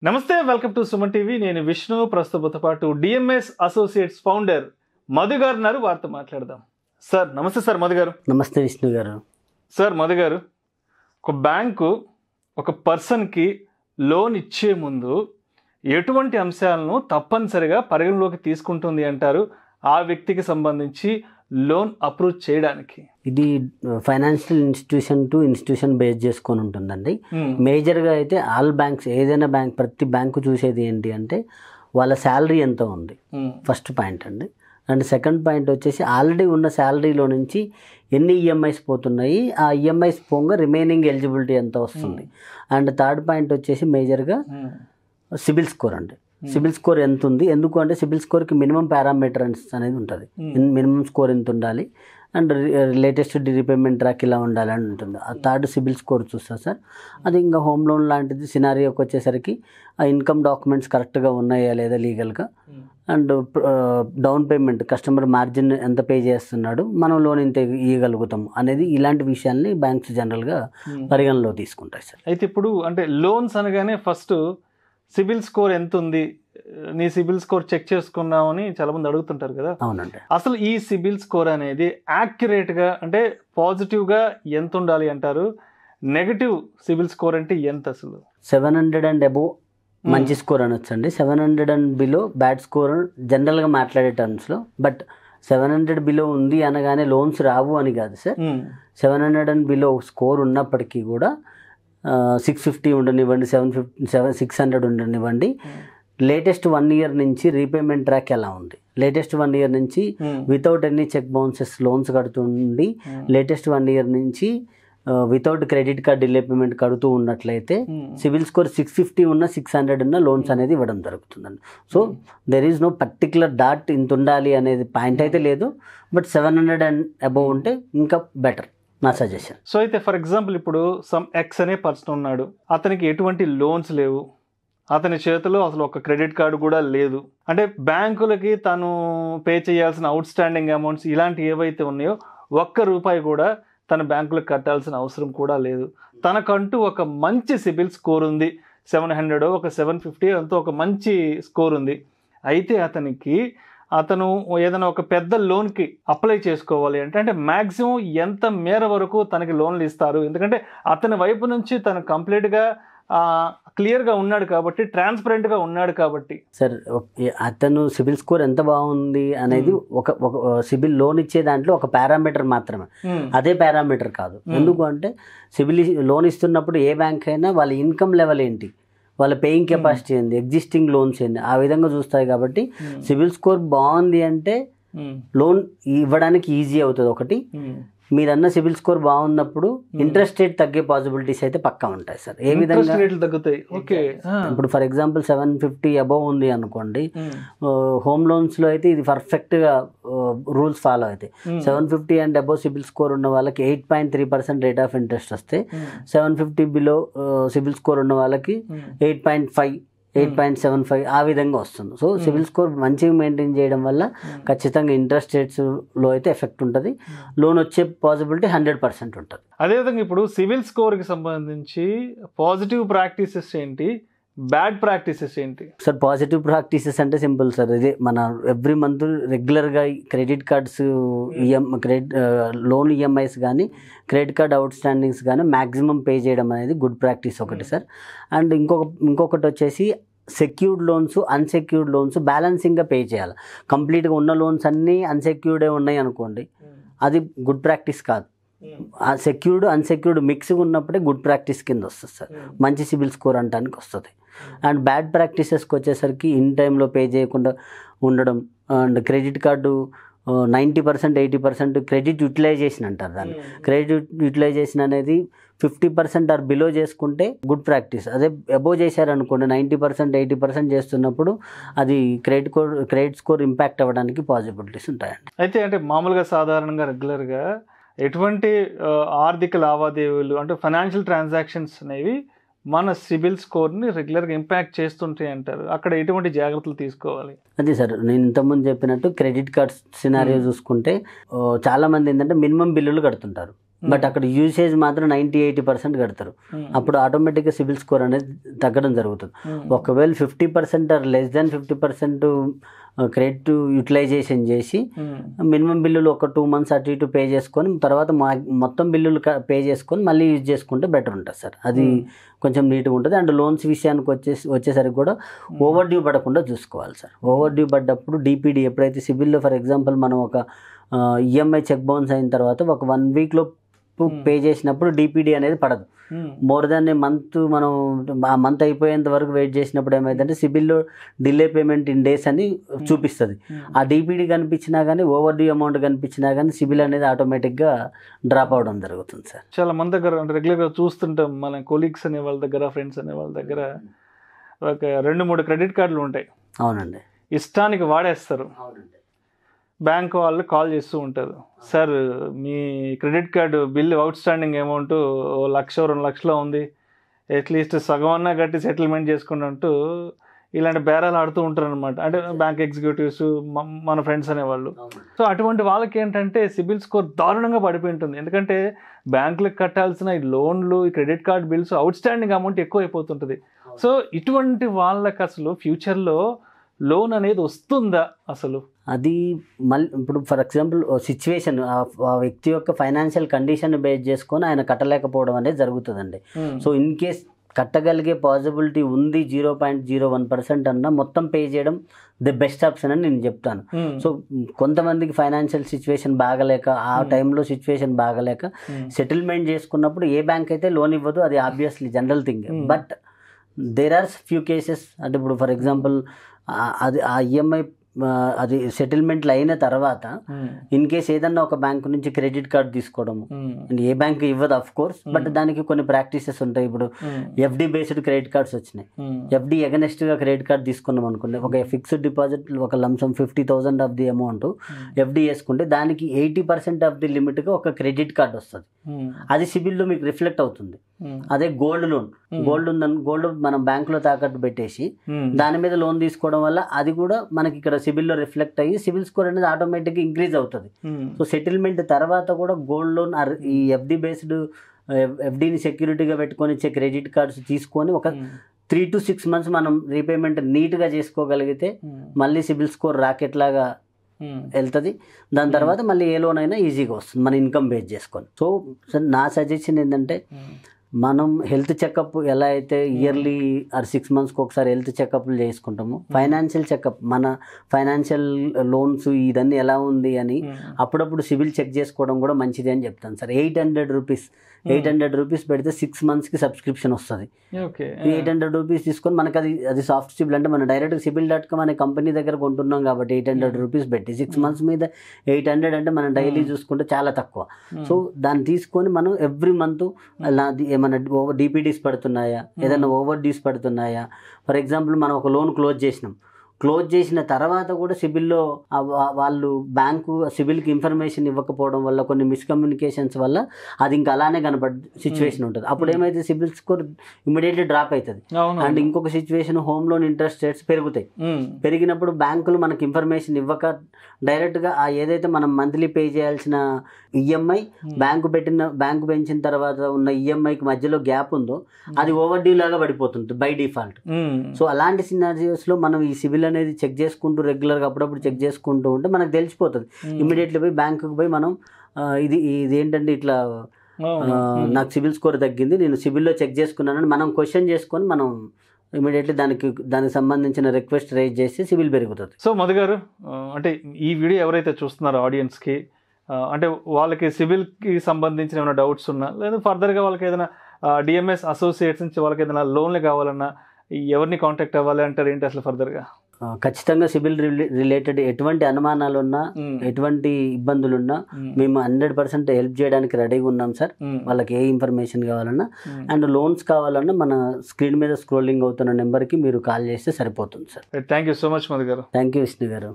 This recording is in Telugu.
నమస్తే, వెల్కమ్ టు సుమన్ టీవీ. నేను విష్ణు. ప్రస్తుతంతో పాటు డిఎంఎస్ అసోసియేట్స్ ఫౌండర్ మధు గారు ఉన్నారు. వారితో మాట్లాడదాం. సార్ నమస్తే. సార్ మధు గారు. నమస్తే విష్ణు గారు. సార్ మధు గారు, ఒక బ్యాంకు ఒక పర్సన్కి లోన్ ఇచ్చే ముందు ఎటువంటి అంశాలను తప్పనిసరిగా పరిగణలోకి తీసుకుంటుంది అంటారు ఆ వ్యక్తికి సంబంధించి లోన్ అప్రూవ్ చేయడానికి? ఇది financial institution to institution base చేసుకొని ఉంటుందండి. మేజర్గా అయితే ఆల్ బ్యాంక్స్, ఏదైనా బ్యాంక్, ప్రతి బ్యాంకు చూసేది ఏంటి అంటే వాళ్ళ శాలరీ ఎంత ఉంది, ఫస్ట్ పాయింట్ అండి. అండ్ సెకండ్ పాయింట్ వచ్చేసి ఆల్రెడీ ఉన్న శాలరీలో నుంచి ఎన్ని ఈఎంఐస్ పోతున్నాయి, ఆ ఈఎంఐస్ పోగా రిమైనింగ్ ఎలిజిబిలిటీ ఎంత వస్తుంది. అండ్ థర్డ్ పాయింట్ వచ్చేసి మేజర్గా సిబిల్ స్కోర్ అండి. సిబిల్ స్కోర్ ఎంత ఉంది, ఎందుకు అంటే సిబిల్ స్కోర్కి మినిమం పారామీటర్స్ అనేది ఉంటుంది. మినిమం స్కోర్ ఎంత ఉండాలి అండ్ లేటెస్ట్ రీపేమెంట్ ట్రాక్ ఇలా ఉండాలి అని ఉంటుంది. ఆ థర్డ్ సిబిల్ స్కోర్ చూస్తారు సార్. అది ఇంకా హోమ్ లోన్ లాంటిది సినారియోకి వచ్చేసరికి ఆ ఇన్కమ్ డాక్యుమెంట్స్ కరెక్ట్గా ఉన్నాయా లేదా లీగల్గా, and down payment customer margin ఎంత పే చేస్తున్నాడు, మనం లోన్ ఇంత ఇవ్వగలుగుతాం అనేది, ఇలాంటి విషయాల్ని బ్యాంక్స్ జనరల్గా పరిగణలో తీసుకుంటాయి సార్. అయితే ఇప్పుడు అంటే లోన్స్ అనగానే ఫస్ట్ సిబిల్ స్కోర్ ఎంత ఉంది, నీ సిబిల్ స్కోర్ చెక్ చేసుకున్నామని చాలా మంది అడుగుతుంటారు కదా. అవునండి. అసలు ఈ సిబిల్ స్కోర్ అనేది యాక్యురేట్గా అంటే పాజిటివ్గా ఎంత ఉండాలి అంటారు? నెగటివ్ సిబిల్ స్కోర్ అంటే ఎంత? అసలు 700 అండ్ అబోవ్ మంచి స్కోర్ అనొచ్చు అండి. 700 అండ్ బిలో బ్యాడ్ స్కోర్ జనరల్గా మాట్లాడే టర్మ్స్లో. బట్ 700 బిలో ఉంది అనగానే లోన్స్ రావు అని కాదు సార్. 700 అండ్ బిలో స్కోర్ ఉన్నప్పటికీ కూడా 650 ఉండనివ్వండి, 600 ఉండనివ్వండి, లేటెస్ట్ 1 ఇయర్ నుంచి రీపేమెంట్ ట్రాక్ ఎలా ఉంది, లేటెస్ట్ 1 ఇయర్ నుంచి without any cheque bounces loans కడుతుండి, లేటెస్ట్ 1 ఇయర్ నుంచి without credit card delay payment కడుతూ ఉన్నట్లయితే సివిల్ స్కోర్ 650 ఉన్న 600 ఉన్న లోన్స్ అనేది ఇవ్వడం జరుగుతుందండి. So there is no particular that ఇంత ఉండాలి అనేది పాయింట్ అయితే లేదు. బట్ 700 అండ్ అబోవ్ ఉంటే ఇంకా బెటర్ నా సజెషన్. సో అయితే ఫర్ ఎగ్జాంపుల్ ఇప్పుడు సమ్ ఎక్స్ అనే పర్సన్ ఉన్నాడు, అతనికి ఎటువంటి లోన్స్ లేవు, అతని చేతిలో అసలు ఒక క్రెడిట్ కార్డు కూడా లేదు. అంటే బ్యాంకులకి తను పే చేయాల్సిన అవుట్ స్టాండింగ్ అమౌంట్స్ ఇలాంటి ఏవైతే ఉన్నాయో ₹1 కూడా తన బ్యాంకులకు కట్టాల్సిన అవసరం కూడా లేదు. తనకంటూ ఒక మంచి సిబిల్ స్కోర్ ఉంది, 700 ఒక 750 అంతా ఒక మంచి స్కోర్ ఉంది. అయితే అతను ఏదైనా ఒక పెద్ద లోన్కి అప్లై చేసుకోవాలి అంటే మ్యాక్సిమం ఎంత మేర వరకు తనకి లోన్లు ఇస్తారు? ఎందుకంటే అతని వైపు నుంచి తను కంప్లీట్గా క్లియర్గా ఉన్నాడు కాబట్టి, ట్రాన్స్పరెంట్గా ఉన్నాడు కాబట్టి. సార్ అతను సిబిల్ స్కోర్ ఎంత బాగుంది అనేది ఒక సిబిల్ లోన్ ఇచ్చే దాంట్లో ఒక పారామీటర్ మాత్రమే, అదే పారామీటర్ కాదు. ఎందుకు అంటే సిబిల్ లోన్ ఇస్తున్నప్పుడు ఏ బ్యాంక్ అయినా వాళ్ళ ఇన్కమ్ లెవెల్ ఏంటి, వాళ్ళ పేయింగ్ కెపాసిటీ ఏంది, ఎగ్జిస్టింగ్ లోన్స్ ఏంది, ఆ విధంగా చూస్తాయి. కాబట్టి సిబిల్ స్కోర్ బాగుంది అంటే లోన్ ఇవ్వడానికి ఈజీ అవుతుంది. ఒకటి, మీరన్న సిబిల్ స్కోర్ బాగున్నప్పుడు ఇంట్రెస్ట్ రేట్ తగ్గే పాసిబిలిటీస్ అయితే పక్కా ఉంటాయి సార్. ఏ విధంగా తగ్గుతాయి? ఓకే. ఇప్పుడు ఫర్ ఎగ్జాంపుల్ 750 అబోవ్ ఉంది అనుకోండి, హోమ్ లోన్స్లో అయితే ఇది పర్ఫెక్ట్గా రూల్స్ ఫాలో అవుతాయి. 750 అండ్ అబోవ్ సిబిల్ స్కోర్ ఉన్న వాళ్ళకి 8.3% రేట్ ఆఫ్ ఇంట్రెస్ట్ వస్తే, 750 బిలో సిబిల్ స్కోర్ ఉన్న వాళ్ళకి 8.5, 8.75 ఆ విధంగా వస్తుంది. సో సిబిల్ స్కోర్ మంచిగా మెయింటైన్ చేయడం వల్ల ఖచ్చితంగా ఇంట్రెస్ట్ రేట్స్లో అయితే ఎఫెక్ట్ ఉంటుంది, లోన్ వచ్చే పాసిబిలిటీ 100% ఉంటుంది. అదేవిధంగా ఇప్పుడు సివిల్ స్కోర్కి సంబంధించి పాజిటివ్ ప్రాక్టీసెస్ ఏంటి, బ్యాడ్ ప్రాక్టీసెస్ ఏంటి? సార్ పాజిటివ్ ప్రాక్టీసెస్ అంటే సింపుల్ సార్. ఇదే మన ఎవ్రీ మంత్ రెగ్యులర్గా క్రెడిట్ కార్డ్స్ లోన్ ఈఎంఐస్ కానీ క్రెడిట్ కార్డ్ అవుట్ స్టాండింగ్స్ కానీ మ్యాక్సిమం పే చేయడం అనేది గుడ్ ప్రాక్టీస్ ఒకటి సార్. అండ్ ఇంకొకటి వచ్చేసి సెక్యూర్డ్ లోన్స్, అన్సెక్యూర్డ్ లోన్స్ బ్యాలెన్సింగ్గా పే చేయాలి. కంప్లీట్గా ఉన్న లోన్స్ అన్నీ అన్సెక్యూర్డే ఉన్నాయి అనుకోండి, అది గుడ్ ప్రాక్టీస్ కాదు. సెక్యూర్డ్ అన్సెక్యూర్డ్ మిక్స్గా ఉన్నప్పుడే గుడ్ ప్రాక్టీస్ కింద వస్తుంది సార్, మంచి సిబిల్ స్కోర్ అంటానికి వస్తుంది. అండ్ బ్యాడ్ ప్రాక్టీసెస్కి వచ్చేసరికి ఇన్ టైంలో పే చేయకుండా ఉండడం, and credit card 90%, 80% credit utilisation అంటారు దాన్ని. క్రెడిట్ యూటిలైజేషన్ అనేది 50% ఆర్ బిలో చేసుకుంటే గుడ్ ప్రాక్టీస్. అదే అబోవ్ చేశారనుకోండి 90%, 80% చేస్తున్నప్పుడు అది క్రెడిట్ స్కోర్ ఇంపాక్ట్ అవ్వడానికి పాసిబిలిటీస్ ఉంటాయండి. అయితే అంటే మామూలుగా సాధారణంగా రెగ్యులర్గా ఎటువంటి ఆర్థిక లావాదేవీలు అంటే ఫైనాన్షియల్ ట్రాన్సాక్షన్స్ అనేవి మన సిబిల్ స్కోర్ని రెగ్యులర్గా ఇంపాక్ట్ చేస్తుంటాయి అంటారు. అక్కడ ఎటువంటి జాగ్రత్తలు తీసుకోవాలి? అదే సార్, నేను ఇంతకుముందు చెప్పినట్టు క్రెడిట్ కార్డ్స్ సినారియో చూసుకుంటే చాలామంది ఏంటంటే మినిమం బిల్లులు కడుతుంటారు. బట్ అక్కడ యూసేజ్ మాత్రం 90-80% కడతారు. అప్పుడు ఆటోమేటిక్గా సిబిల్ స్కోర్ అనేది తగ్గడం జరుగుతుంది. ఒకవేళ 50% or less than 50% credit utilization చేసి మినిమం బిల్లులు ఒక 2 months అటు ఇటు పే చేసుకొని తర్వాత మొత్తం బిల్లులు పే చేసుకొని మళ్ళీ యూజ్ చేసుకుంటే బెటర్ ఉంటుంది సార్. అది కొంచెం నీట్గా ఉంటుంది. అండ్ లోన్స్ విషయానికి వచ్చేసరికి కూడా ఓవర్ డ్యూ పడకుండా చూసుకోవాలి సార్. ఓవర్ డ్యూ పడ్డప్పుడు డిపిడి ఎప్పుడైతే సిబిల్లో ఫర్ ఎగ్జాంపుల్ మనం ఒక ఈఎంఐ చెక్ బౌన్స్ అయిన తర్వాత ఒక 1 weekలో పే చేసినప్పుడు డిపిడి అనేది పడదు. మోర్ దాన్ ఏ మంత్ మనం ఆ మంత్ అయిపోయేంత వరకు వెయిట్ చేసినప్పుడు ఏమైందంటే సిబిల్లో డిలే పేమెంట్ ఇన్ డేస్ అని చూపిస్తుంది. ఆ డిపిడి కనిపించినా కానీ ఓవర్ డ్యూ అమౌంట్ కనిపించినా కానీ సిబిల్ అనేది ఆటోమేటిక్గా డ్రాప్ అవడం జరుగుతుంది సార్. చాలా మంది దగ్గర అంటే రెగ్యులర్గా చూస్తుంటాం మన కొలీగ్స్ అనే వాళ్ళ దగ్గర, ఫ్రెండ్స్ అనే వాళ్ళ దగ్గర ఒక 2-3 క్రెడిట్ కార్డులు ఉంటాయి. అవునండి, ఇష్టానికి వాడేస్తారు. అవునండి. బ్యాంక్ వాళ్ళు కాల్ చేస్తూ ఉంటారు, సార్ మీ credit card bill outstanding amount 1,00,000-2 లక్షలు ఉంది, అట్లీస్ట్ సగం అన్నా కట్టి సెటిల్మెంట్ చేసుకుని అంటూ ఇలాంటి బేరాలు ఆడుతూ ఉంటారు అనమాట. అంటే బ్యాంక్ ఎగ్జిక్యూటివ్స్, మన ఫ్రెండ్స్ అనేవాళ్ళు. సో అటువంటి వాళ్ళకి ఏంటంటే సిబిల్ స్కోర్ దారుణంగా పడిపోయి ఉంటుంది. ఎందుకంటే బ్యాంకులకు కట్టాల్సిన ఈ లోన్లు, ఈ credit card bills out standing amount ఎక్కువ అయిపోతుంటుంది. సో ఇటువంటి వాళ్ళకి అసలు ఫ్యూచర్లో లోన్ అనేది వస్తుందా అసలు? అది మళ్ళీ ఇప్పుడు ఫర్ ఎగ్జాంపుల్ సిచ్యువేషన్ ఆ వ్యక్తి యొక్క ఫైనాన్షియల్ కండిషన్ బేస్ చేసుకొని ఆయన కట్టలేకపోవడం అనేది జరుగుతుందండి. సో ఇన్ కేస్ కట్టగలిగే పాసిబిలిటీ ఉంది 0.01% అన్నా మొత్తం పే చేయడం ది బెస్ట్ ఆప్షన్ అని నేను చెప్తాను. సో కొంతమందికి ఫైనాన్షియల్ సిచ్యువేషన్ బాగలేక ఆ టైంలో సిచ్యువేషన్ బాగలేక సెటిల్మెంట్ చేసుకున్నప్పుడు ఏ బ్యాంక్ అయితే లోన్ ఇవ్వదు, అది obviously general thing. But there are few cases. అంటే ఇప్పుడు ఫర్ ఎగ్జాంపుల్ అది ఆ ఈఎంఐ అది సెటిల్మెంట్లు అయిన తర్వాత ఇన్ కేస్ ఏదన్నా ఒక బ్యాంక్ నుంచి క్రెడిట్ కార్డ్ తీసుకోవడము, ఏ బ్యాంక్ ఇవ్వదు ఆఫ్ కోర్స్, బట్ దానికి కొన్ని ప్రాక్టీసెస్ ఉంటాయి. ఇప్పుడు ఎఫ్డి బేస్డ్ క్రెడిట్ కార్డ్స్ వచ్చినాయి. ఎఫ్డి ఎగనెస్ట్గా క్రెడిట్ కార్డ్ తీసుకున్నాం అనుకోండి, ఒక ఫిక్స్డ్ డిపాజిట్ ఒక lump sum 50,000 of the amount FD వేసుకుంటే దానికి 80% ఆఫ్ ది లిమిట్గా ఒక క్రెడిట్ కార్డ్ వస్తుంది. అది సిబిల్లో మీకు రిఫ్లెక్ట్ అవుతుంది. అదే గోల్డ్ లోన్, గోల్డ్ మనం బ్యాంకులో తాకట్టు పెట్టేసి దాని మీద లోన్ తీసుకోవడం వల్ల అది కూడా మనకి ఇక్కడ సిబిల్లో రిఫ్లెక్ట్ అయ్యి సిబిల్ స్కోర్ అనేది ఆటోమేటిక్గా ఇంక్రీజ్ అవుతుంది. సో సెటిల్మెంట్ తర్వాత కూడా గోల్డ్ లోన్ ఈ ఎఫ్డి బేస్డ్ ఎఫ్డిని సెక్యూరిటీగా పెట్టుకొని ఇచ్చే క్రెడిట్ కార్డ్స్ తీసుకొని ఒక 3 to 6 months మనం రీపేమెంట్ నీట్గా చేసుకోగలిగితే మళ్ళీ సిబిల్ స్కోర్ రాకెట్ లాగా వెళ్తుంది. దాని తర్వాత మళ్ళీ ఏ లోన్ అయినా ఈజీగా వస్తుంది మన ఇన్కమ్ బేస్ చేసుకొని. సో నా సజెషన్ ఏంటంటే మనం హెల్త్ చెకప్ ఎలా అయితే ఇయర్లీ ఆర్ 6 monthsకి ఒకసారి హెల్త్ చెకప్లు చేసుకుంటాము, ఫైనాన్షియల్ చెకప్ మన ఫైనాన్షియల్ లోన్స్ ఇదన్నీ ఎలా ఉంది అని అప్పుడప్పుడు సిబిల్ చెక్ చేసుకోవడం కూడా మంచిది అని చెప్తాను సార్. 800 రూపీస్ పెడితే 6 monthsకి సబ్స్క్రిప్షన్ వస్తుంది. 800 రూపీస్ తీసుకొని మనకి అది సాఫ్ట్ సిబిల్ అంటే మనం డైరెక్ట్ సిబిల్.com అనే కంపెనీ దగ్గర కొంటున్నాం కాబట్టి 800 రూపీస్ పెట్టి 6 months మీద 800 అంటే మనం డైలీ చూసుకుంటే చాలా తక్కువ. సో దాన్ని తీసుకొని మనం ఎవ్రీ మంత్ ఏమైనా డిపిడీస్ పడుతున్నాయా, ఏదైనా ఓవర్ డ్యూస్ పడుతున్నాయా, ఫర్ ఎగ్జాంపుల్ మనం ఒక లోన్ క్లోజ్ చేసిన తర్వాత కూడా సిబిల్లో వాళ్ళు బ్యాంకు సిబిల్కి ఇన్ఫర్మేషన్ ఇవ్వకపోవడం వల్ల కొన్ని మిస్కమ్యూనికేషన్స్ వల్ల అది ఇంకా అలానే సిచ్యువేషన్ ఉంటుంది. అప్పుడు ఏమైతే సిబిల్ స్కోర్ ఇమీడియట్లీ డ్రాప్ అవుతుంది. అండ్ ఇంకొక situation home loan interest rates పెరుగుతాయి. పెరిగినప్పుడు బ్యాంకులు మనకి ఇన్ఫర్మేషన్ ఇవ్వక డైరెక్ట్గా ఏదైతే మనం మంత్లీ పే చేయాల్సిన ఈఎంఐ బ్యాంకు పెంచిన తర్వాత ఉన్న ఈఎంఐకి మధ్యలో గ్యాప్ ఉందో అది ఓవర్ డ్యూ లాగా పడిపోతుంది బై డిఫాల్ట్. సో అలాంటి సినారియోస్లో మనం ఈ సిబిల్ అనేది చెక్ చేసుకుంటూ రెగ్యులర్గా అప్పుడప్పుడు చెక్ చేసుకుంటూ ఉంటే మనకు తెలిసిపోతుంది. ఇమ్మీడియట్లీ పోయి బ్యాంకుకి పోయి మనం ఇది ఏంటంటే ఇట్లా నాకు సిబిల్ స్కోర్ తగ్గింది, నేను సిబిల్లో చెక్ చేసుకున్నానని మనం క్వశ్చన్ చేసుకొని మనం ఇమీడియట్లీ దానికి సంబంధించిన రిక్వెస్ట్ రైజ్ చేసి సిబిల్ పెరుగుతుంది. సో మధు గారు, అంటే ఈ వీడియో ఎవరైతే చూస్తున్నారో ఆడియన్స్కి, అంటే వాళ్ళకి సిబిల్కి సంబంధించిన ఏమైనా డౌట్స్ ఉన్నా లేదా ఫర్దర్గా వాళ్ళకి ఏదైనా డిఎంఎస్ అసోసియేట్స్ నుంచి వాళ్ళకి ఏదైనా లోన్లు కావాలన్నా ఎవరిని కాంటాక్ట్ అవ్వాలి అంటారు? ఏంటి అసలు ఫర్దర్గా? ఖచ్చితంగా సిబిల్ రిలేటెడ్ ఎటువంటి అనుమానాలు ఉన్నా, ఎటువంటి ఇబ్బందులు ఉన్నా మేము 100% హెల్ప్ చేయడానికి రెడీగా ఉన్నాం సార్. వాళ్ళకి ఏ ఇన్ఫర్మేషన్ కావాలన్నా అండ్ లోన్స్ కావాలన్నా మన స్క్రీన్ మీద స్క్రోలింగ్ అవుతున్న నెంబర్కి మీరు కాల్ చేస్తే సరిపోతుంది sir. Thank you so much Madhu గారు. థ్యాంక్ యూ విష్ణు గారు.